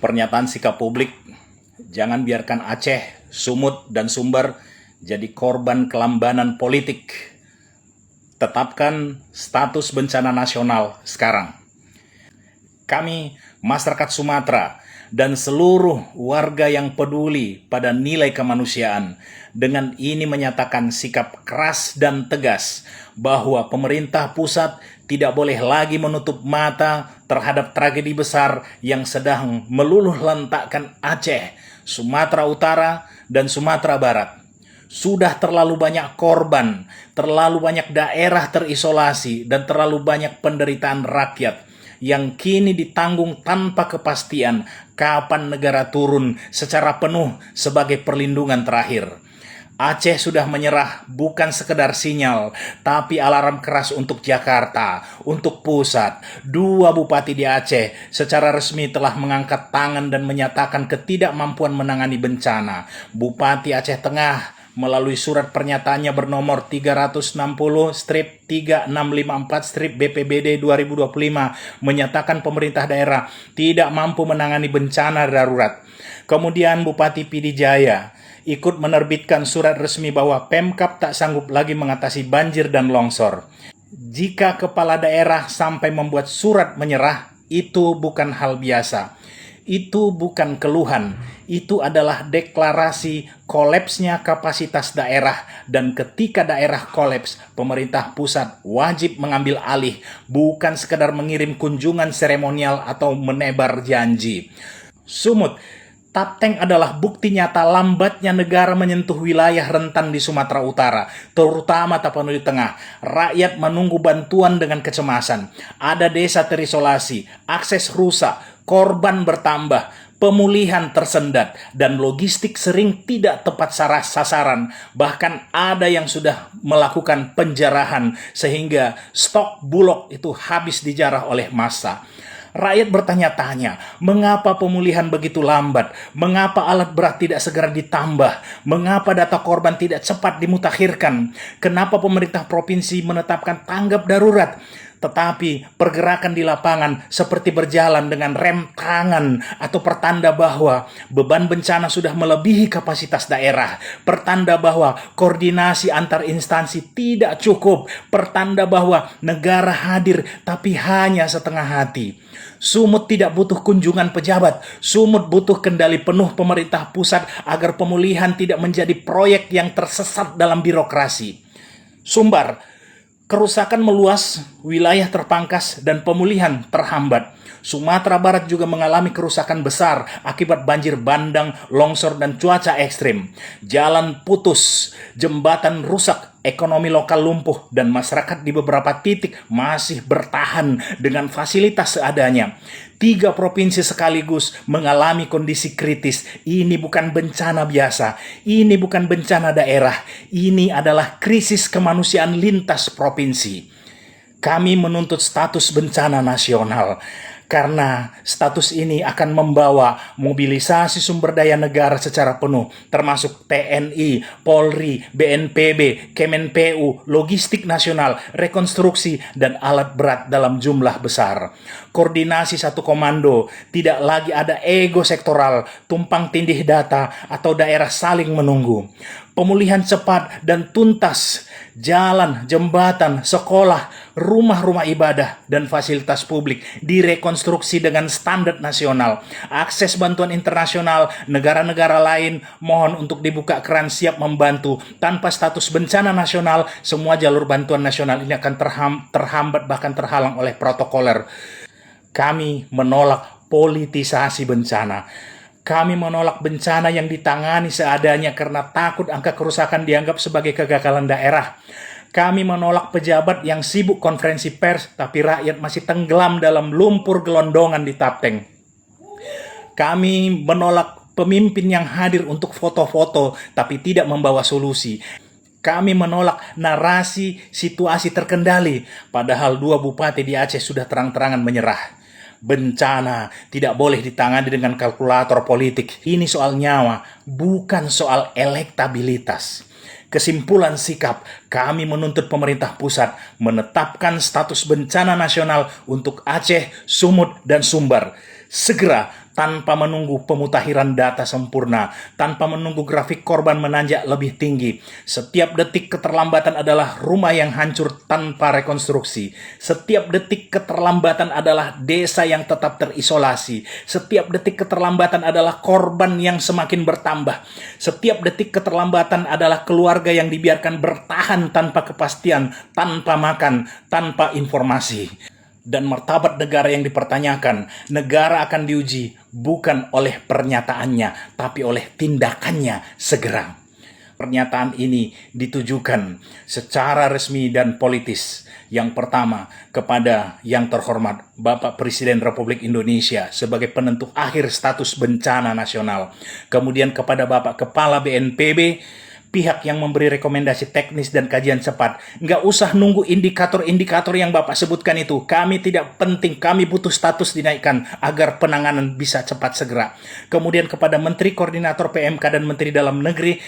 Pernyataan sikap publik, jangan biarkan Aceh, Sumut, dan Sumber jadi korban kelambanan politik. Tetapkan status bencana nasional sekarang. Kami, masyarakat Sumatera, dan seluruh warga yang peduli pada nilai kemanusiaan, dengan ini menyatakan sikap keras dan tegas bahwa pemerintah pusat tidak boleh lagi menutup mata terhadap tragedi besar yang sedang meluluh lantakkan Aceh, Sumatera Utara, dan Sumatera Barat. Sudah terlalu banyak korban, terlalu banyak daerah terisolasi, dan terlalu banyak penderitaan rakyat yang kini ditanggung tanpa kepastian kapan negara turun secara penuh sebagai perlindungan terakhir. Aceh sudah menyerah bukan sekedar sinyal, tapi alarm keras untuk Jakarta, untuk pusat. Dua bupati di Aceh secara resmi telah mengangkat tangan dan menyatakan ketidakmampuan menangani bencana. Bupati Aceh Tengah melalui surat pernyataannya bernomor 360-3654-BPBD 2025 menyatakan pemerintah daerah tidak mampu menangani bencana darurat. Kemudian Bupati Pidi Jaya ikut menerbitkan surat resmi bahwa Pemkab tak sanggup lagi mengatasi banjir dan longsor. Jika kepala daerah sampai membuat surat menyerah, itu bukan hal biasa. Itu bukan keluhan, itu adalah deklarasi kolapsnya kapasitas daerah, dan ketika daerah kolaps, pemerintah pusat wajib mengambil alih, bukan sekedar mengirim kunjungan seremonial atau menebar janji. Sumut, Tapteng adalah bukti nyata lambatnya negara menyentuh wilayah rentan di Sumatera Utara, terutama Tapanuli Tengah. Rakyat menunggu bantuan dengan kecemasan. Ada desa terisolasi, akses rusak, korban bertambah, pemulihan tersendat, dan logistik sering tidak tepat sasaran. Bahkan ada yang sudah melakukan penjarahan sehingga stok bulog itu habis dijarah oleh massa. Rakyat bertanya-tanya, mengapa pemulihan begitu lambat? Mengapa alat berat tidak segera ditambah? Mengapa data korban tidak cepat dimutakhirkan? Kenapa pemerintah provinsi menetapkan tanggap darurat? Tetapi pergerakan di lapangan seperti berjalan dengan rem tangan atau pertanda bahwa beban bencana sudah melebihi kapasitas daerah, pertanda bahwa koordinasi antar instansi tidak cukup, pertanda bahwa negara hadir tapi hanya setengah hati. Sumut tidak butuh kunjungan pejabat, Sumut butuh kendali penuh pemerintah pusat agar pemulihan tidak menjadi proyek yang tersesat dalam birokrasi. Sumbar, kerusakan meluas, wilayah terpangkas, dan pemulihan terhambat. Sumatera Barat juga mengalami kerusakan besar akibat banjir bandang, longsor, dan cuaca ekstrim. Jalan putus, jembatan rusak, ekonomi lokal lumpuh, dan masyarakat di beberapa titik masih bertahan dengan fasilitas seadanya. 3 provinsi sekaligus mengalami kondisi kritis. Ini bukan bencana biasa, ini bukan bencana daerah, ini adalah krisis kemanusiaan lintas provinsi. Kami menuntut status bencana nasional, karena status ini akan membawa mobilisasi sumber daya negara secara penuh, termasuk TNI, Polri, BNPB, Kemenpu, logistik nasional, rekonstruksi, dan alat berat dalam jumlah besar. Koordinasi satu komando, tidak lagi ada ego sektoral, tumpang tindih data, atau daerah saling menunggu. Pemulihan cepat dan tuntas, jalan, jembatan, sekolah, rumah-rumah ibadah, dan fasilitas publik direkonstruksi dengan standar nasional. Akses bantuan internasional, negara-negara lain mohon untuk dibuka keran siap membantu. Tanpa status bencana nasional, semua jalur bantuan nasional ini akan terhambat bahkan terhalang oleh protokoler. Kami menolak politisasi bencana. Kami menolak bencana yang ditangani seadanya karena takut angka kerusakan dianggap sebagai kegagalan daerah. Kami menolak pejabat yang sibuk konferensi pers, tapi rakyat masih tenggelam dalam lumpur gelondongan di Tapteng. Kami menolak pemimpin yang hadir untuk foto-foto, tapi tidak membawa solusi. Kami menolak narasi situasi terkendali, padahal 2 bupati di Aceh sudah terang-terangan menyerah. Bencana tidak boleh ditangani dengan kalkulator politik. Ini soal nyawa, bukan soal elektabilitas. Kesimpulan sikap, kami menuntut pemerintah pusat menetapkan status bencana nasional untuk Aceh, Sumut, dan Sumbar. Segera tanpa menunggu pemutahiran data sempurna, tanpa menunggu grafik korban menanjak lebih tinggi. Setiap detik keterlambatan adalah rumah yang hancur tanpa rekonstruksi. Setiap detik keterlambatan adalah desa yang tetap terisolasi. Setiap detik keterlambatan adalah korban yang semakin bertambah. Setiap detik keterlambatan adalah keluarga yang dibiarkan bertahan tanpa kepastian, tanpa makan, tanpa informasi. Dan martabat negara yang dipertanyakan, negara akan diuji bukan oleh pernyataannya, tapi oleh tindakannya segera. Pernyataan ini ditujukan secara resmi dan politis. Yang pertama, kepada yang terhormat Bapak Presiden Republik Indonesia sebagai penentu akhir status bencana nasional. Kemudian kepada Bapak Kepala BNPB, pihak yang memberi rekomendasi teknis dan kajian cepat. Nggak usah nunggu indikator-indikator yang Bapak sebutkan itu. Kami tidak penting, kami butuh status dinaikkan agar penanganan bisa cepat segera. Kemudian kepada Menteri Koordinator PMK dan Menteri Dalam Negeri,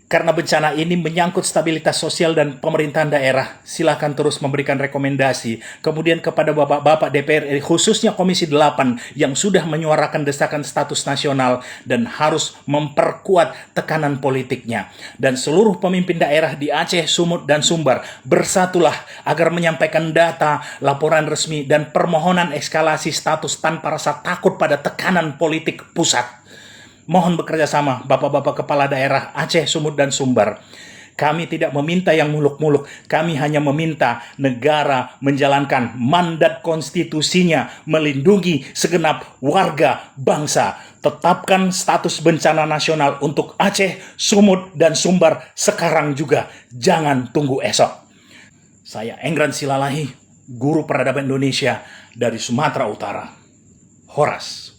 karena bencana ini menyangkut stabilitas sosial dan pemerintahan daerah, silakan terus memberikan rekomendasi. Kemudian kepada Bapak-Bapak DPR RI, khususnya Komisi 8 yang sudah menyuarakan desakan status nasional dan harus memperkuat tekanan politiknya. Dan seluruh pemimpin daerah di Aceh, Sumut, dan Sumbar, bersatulah agar menyampaikan data, laporan resmi, dan permohonan eskalasi status tanpa rasa takut pada tekanan politik pusat. Mohon bekerja sama Bapak-Bapak Kepala Daerah Aceh, Sumut, dan Sumbar. Kami tidak meminta yang muluk-muluk. Kami hanya meminta negara menjalankan mandat konstitusinya, melindungi segenap warga bangsa. Tetapkan status bencana nasional untuk Aceh, Sumut, dan Sumbar sekarang juga. Jangan tunggu esok. Saya Engran Silalahi, Guru Peradaban Indonesia dari Sumatera Utara. Horas.